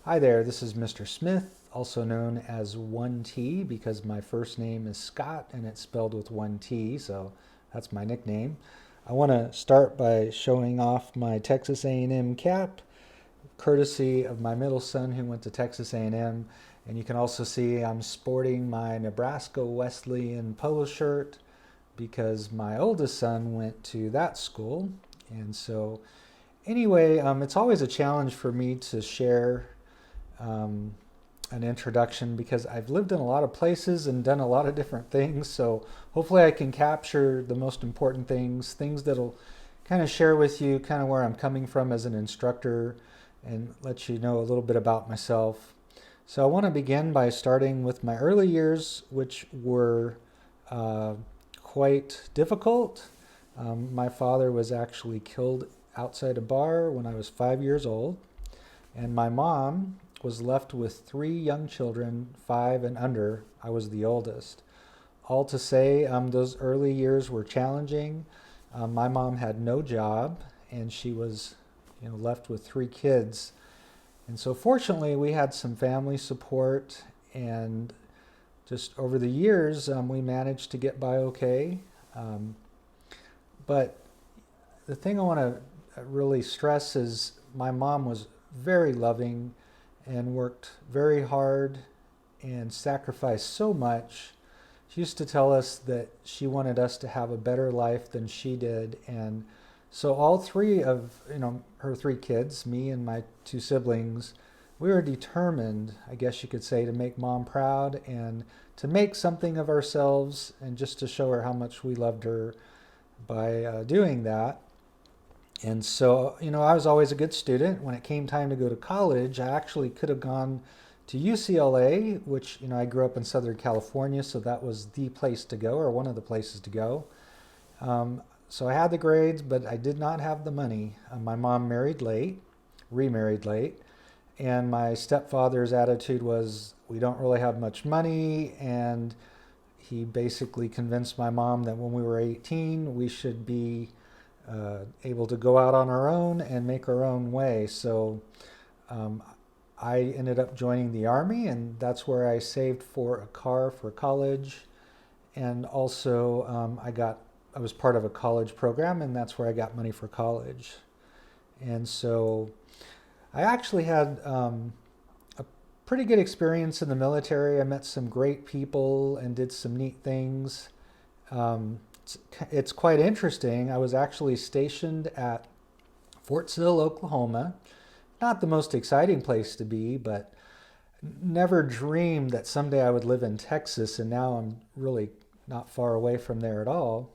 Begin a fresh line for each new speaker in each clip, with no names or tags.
Hi there, this is Mr. Smith, also known as 1T because my first name is Scott and it's spelled with 1T, so that's my nickname. I want to start by showing off my Texas A&M cap, courtesy of my middle son who went to Texas A&M. And you can also see I'm sporting my Nebraska Wesleyan polo shirt because my oldest son went to that school. And so anyway, it's always a challenge for me to share um, an introduction because I've lived in a lot of places and done a lot of different things. So hopefully I can capture the most important things that'll kind of share with you kind of where I'm coming from as an instructor and let you know a little bit about myself. So I want to begin by starting with my early years, which were uh, quite difficult. My father was actually killed outside a bar when I was 5 years old. And my mom was left with three young children, five and under. I was the oldest. All to say, those early years were challenging. My mom had no job, and she was, left with three kids. And so, fortunately, we had some family support, and just over the years, we managed to get by okay. Um, but the thing I want to really stress is my mom was very loving and worked very hard and sacrificed so much. She used to tell us that she wanted us to have a better life than she did. And so all three of, her three kids, me and my two siblings, we were determined, I guess you could say, to make mom proud and to make something of ourselves and just to show her how much we loved her by doing that. And so, I was always a good student. When it came time to go to college, I actually could have gone to UCLA, which, I grew up in Southern California, so that was the place to go, or one of the places to go. So I had the grades, but I did not have the money. My mom married late, remarried late, and my stepfather's attitude was, we don't really have much money, and he basically convinced my mom that when we were 18, we should be able to go out on our own and make our own way. So um, I ended up joining the Army, and that's where I saved for a car for college. And also, I was part of a college program, and that's where I got money for college. And so I actually had a pretty good experience in the military. I met some great people and did some neat things. Um, it's quite interesting. I was actually stationed at Fort Sill, Oklahoma. Not the most exciting place to be, but never dreamed that someday I would live in Texas, and now I'm really not far away from there at all.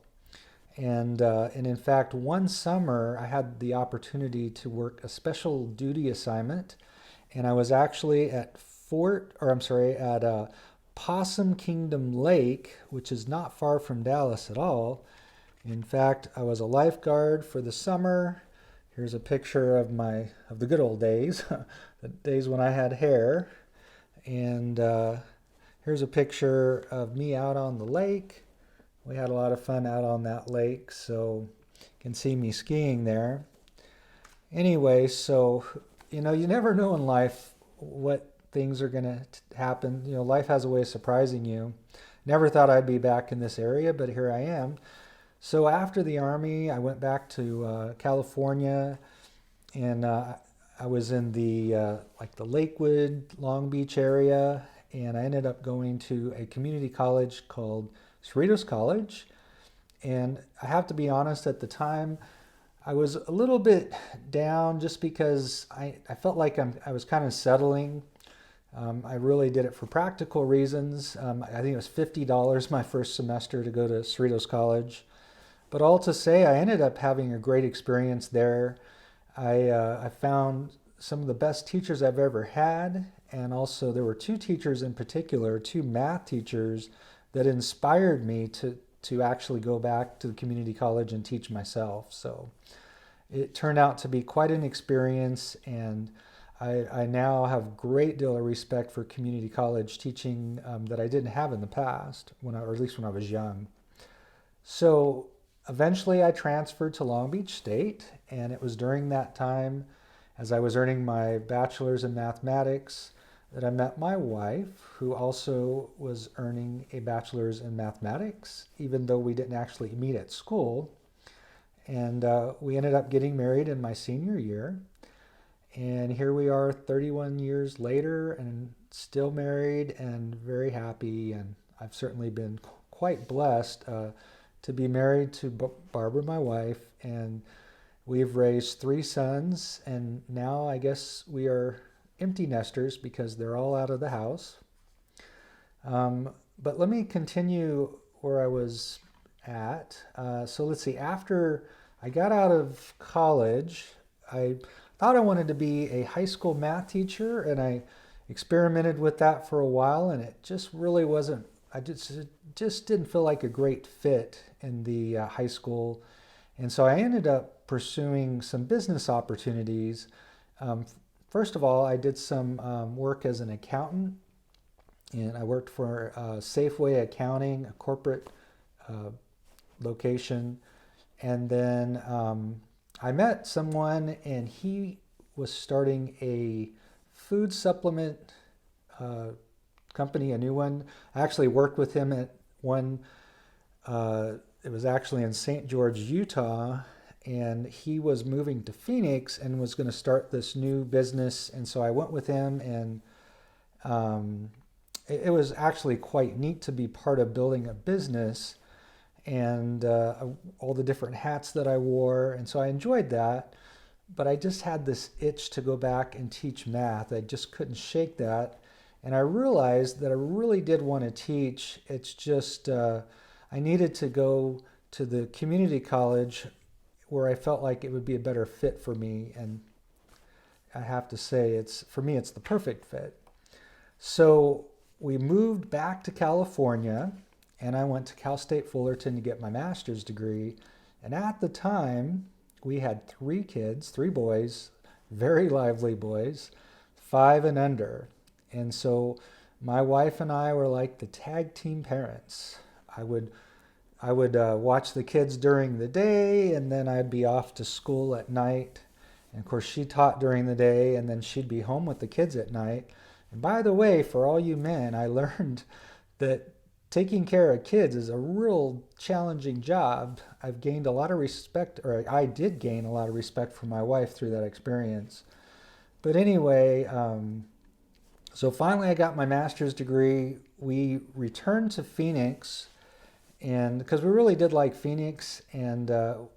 And in fact, one summer I had the opportunity to work a special duty assignment, and I was actually at Possum Kingdom Lake, which is not far from Dallas at all. In fact, I was a lifeguard for the summer. Here's a picture of the good old days, the days when I had hair. And here's a picture of me out on the lake. We had a lot of fun out on that lake, so you can see me skiing there. Anyway, so you never know in life what things are going to happen. Life has a way of surprising you. Never thought I'd be back in this area, but here I am. So after the Army, I went back to California, and I was in the Lakewood, Long Beach area, and I ended up going to a community college called Cerritos College. And I have to be honest, at the time, I was a little bit down just because I felt like I was kind of settling. I really did it for practical reasons. I think it was $50 my first semester to go to Cerritos College. But all to say, I ended up having a great experience there. I found some of the best teachers I've ever had, and also there were two teachers in particular, two math teachers, that inspired me to actually go back to the community college and teach myself. So it turned out to be quite an experience, and I now have a great deal of respect for community college teaching that I didn't have in the past, or at least when I was young. So eventually I transferred to Long Beach State, and it was during that time as I was earning my bachelor's in mathematics that I met my wife, who also was earning a bachelor's in mathematics, even though we didn't actually meet at school. And we ended up getting married in my senior year. And here we are 31 years later and still married and very happy. And I've certainly been quite blessed to be married to Barbara, my wife. And we've raised 3 sons. And now I guess we are empty nesters because they're all out of the house. But let me continue where I was at. So let's see, after I got out of college, I thought I wanted to be a high school math teacher, and I experimented with that for a while, and it just really wasn't, it just didn't feel like a great fit in the high school. And so I ended up pursuing some business opportunities. First of all, I did some work as an accountant, and I worked for Safeway Accounting, a corporate location. And then I met someone, and he was starting a food supplement company, a new one. I actually worked with him at one, it was actually in St. George, Utah, and he was moving to Phoenix and was going to start this new business. And so I went with him, and it was actually quite neat to be part of building a business, and all the different hats that I wore. And so I enjoyed that, but I just had this itch to go back and teach math. I just couldn't shake that. And I realized that I really did want to teach. It's just I needed to go to the community college where I felt like it would be a better fit for me. And I have to say, for me, it's the perfect fit. So we moved back to California, and I went to Cal State Fullerton to get my master's degree. And at the time, we had 3 kids, 3 boys, very lively boys, 5 and under. And so my wife and I were like the tag team parents. I would watch the kids during the day, and then I'd be off to school at night. And of course, she taught during the day, and then she'd be home with the kids at night. And by the way, for all you men, I learned that taking care of kids is a real challenging job. I've gained a lot of respect, or I did gain a lot of respect for my wife through that experience. But anyway, so finally I got my master's degree. We returned to Phoenix, and because we really did like Phoenix, and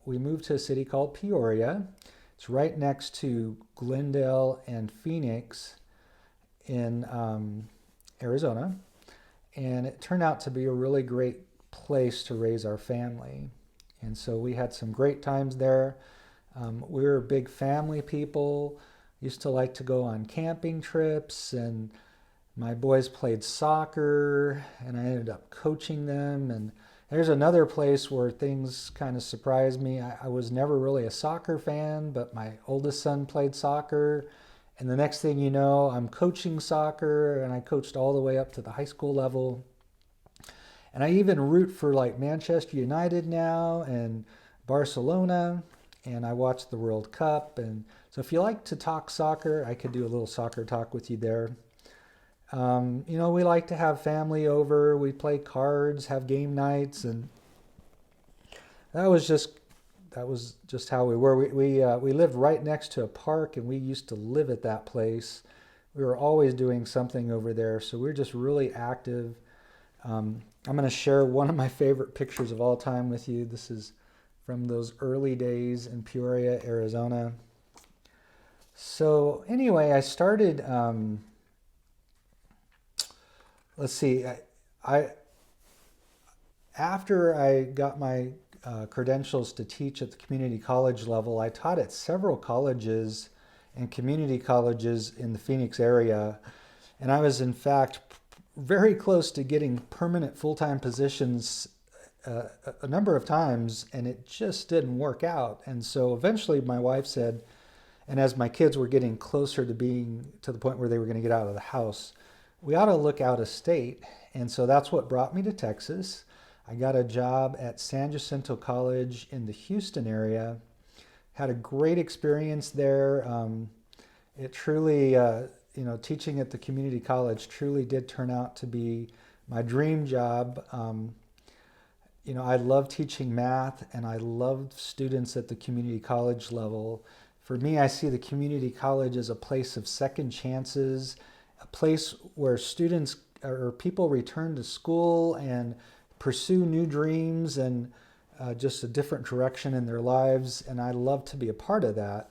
we moved to a city called Peoria. It's right next to Glendale and Phoenix in Arizona. And it turned out to be a really great place to raise our family. And so we had some great times there. We were big family people, used to like to go on camping trips, and my boys played soccer, and I ended up coaching them. And there's another place where things kind of surprised me. I was never really a soccer fan, but my oldest son played soccer. And the next thing you know, I'm coaching soccer, and I coached all the way up to the high school level. And I even root for like Manchester United now and Barcelona, and I watch the World Cup. And so if you like to talk soccer, I could do a little soccer talk with you there. We like to have family over. We play cards, have game nights, and that was just how we were. We lived right next to a park, and we used to live at that place. We were always doing something over there, so we were just really active. I'm going to share one of my favorite pictures of all time with you. This is from those early days in Peoria, Arizona. So anyway, I started. Let's see. After I got my credentials to teach at the community college level, I taught at several colleges and community colleges in the Phoenix area. And I was, in fact, very close to getting permanent full-time positions a number of times, and it just didn't work out. And so eventually my wife said, and as my kids were getting closer to being to the point where they were going to get out of the house, we ought to look out of state. And so that's what brought me to Texas. I got a job at San Jacinto College in the Houston area. Had a great experience there. It truly, teaching at the community college truly did turn out to be my dream job. I love teaching math and I love students at the community college level. For me, I see the community college as a place of second chances, a place where students or people return to school and pursue new dreams and just a different direction in their lives. And I love to be a part of that.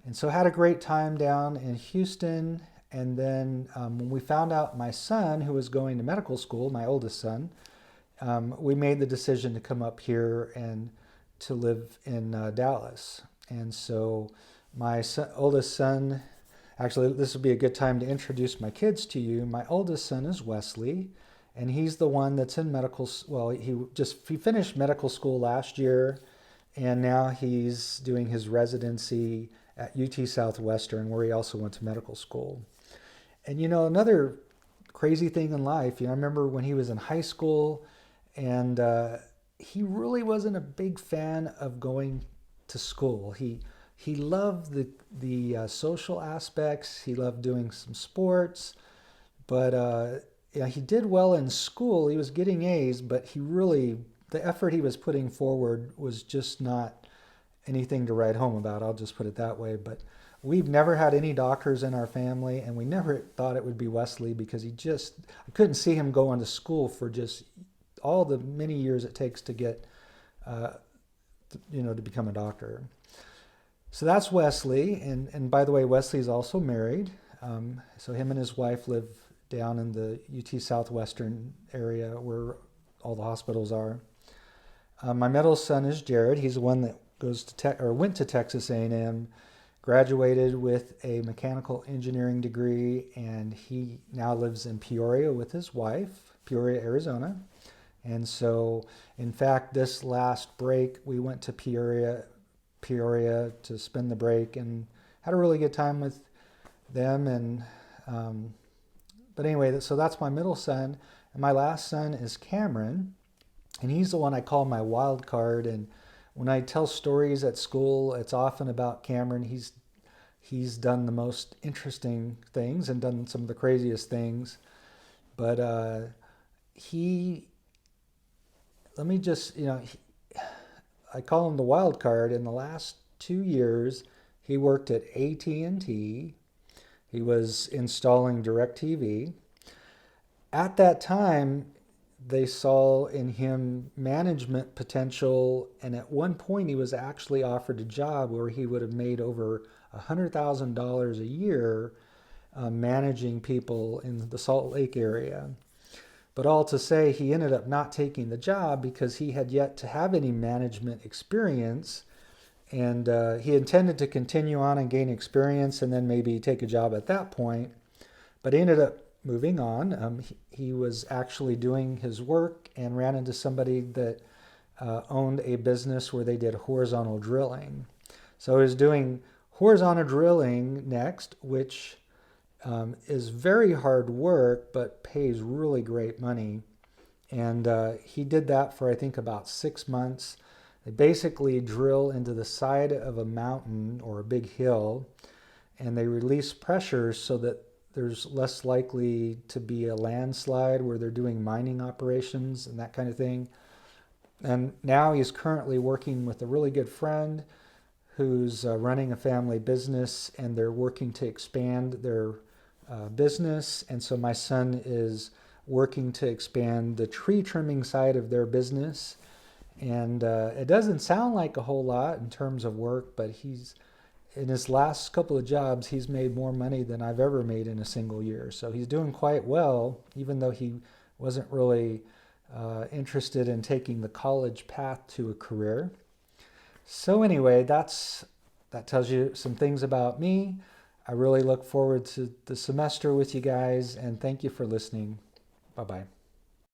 And so I had a great time down in Houston. And then when we found out my son, who was going to medical school, my oldest son, we made the decision to come up here and to live in Dallas. And so my oldest son, actually, this would be a good time to introduce my kids to you. My oldest son is Wesley, and he's the one that's in medical. Well, he finished medical school last year, and now he's doing his residency at UT Southwestern, where he also went to medical school. And another crazy thing in life, I remember when he was in high school, and he really wasn't a big fan of going to school. He loved the social aspects. He loved doing some sports, but he did well in school. He was getting A's, but the effort he was putting forward was just not anything to write home about. I'll just put it that way. But we've never had any doctors in our family, and we never thought it would be Wesley because I couldn't see him going to school for just all the many years it takes to get, to become a doctor. So that's Wesley, and by the way, Wesley's also married. So him and his wife live down in the UT Southwestern area where all the hospitals are. My middle son is Jared. He's the one that went to Texas A&M, graduated with a mechanical engineering degree, and he now lives in Peoria with his wife, Peoria, Arizona. And so, in fact, this last break, we went to Peoria to spend the break and had a really good time with them. And but anyway, so that's my middle son, and my last son is Cameron, and he's the one I call my wild card. And when I tell stories at school, it's often about Cameron. He's done the most interesting things and done some of the craziest things, but let me just, I call him the wild card. In the last 2 years, he worked at AT&T. He was installing DirecTV. At that time, they saw in him management potential, and at one point he was actually offered a job where he would have made over $100,000 a year managing people in the Salt Lake area. But all to say, he ended up not taking the job because he had yet to have any management experience. And he intended to continue on and gain experience and then maybe take a job at that point. But he ended up moving on. He was actually doing his work and ran into somebody that owned a business where they did horizontal drilling. So he was doing horizontal drilling next, which is very hard work, but pays really great money. And he did that for, I think, about 6 months. They basically drill into the side of a mountain or a big hill, and they release pressure so that there's less likely to be a landslide where they're doing mining operations and that kind of thing. And now he's currently working with a really good friend who's running a family business, and they're working to expand their business. And so my son is working to expand the tree trimming side of their business. And it doesn't sound like a whole lot in terms of work, but in his last couple of jobs, he's made more money than I've ever made in a single year. So he's doing quite well, even though he wasn't really interested in taking the college path to a career. So anyway, that tells you some things about me. I really look forward to the semester with you guys, and thank you for listening. Bye-bye.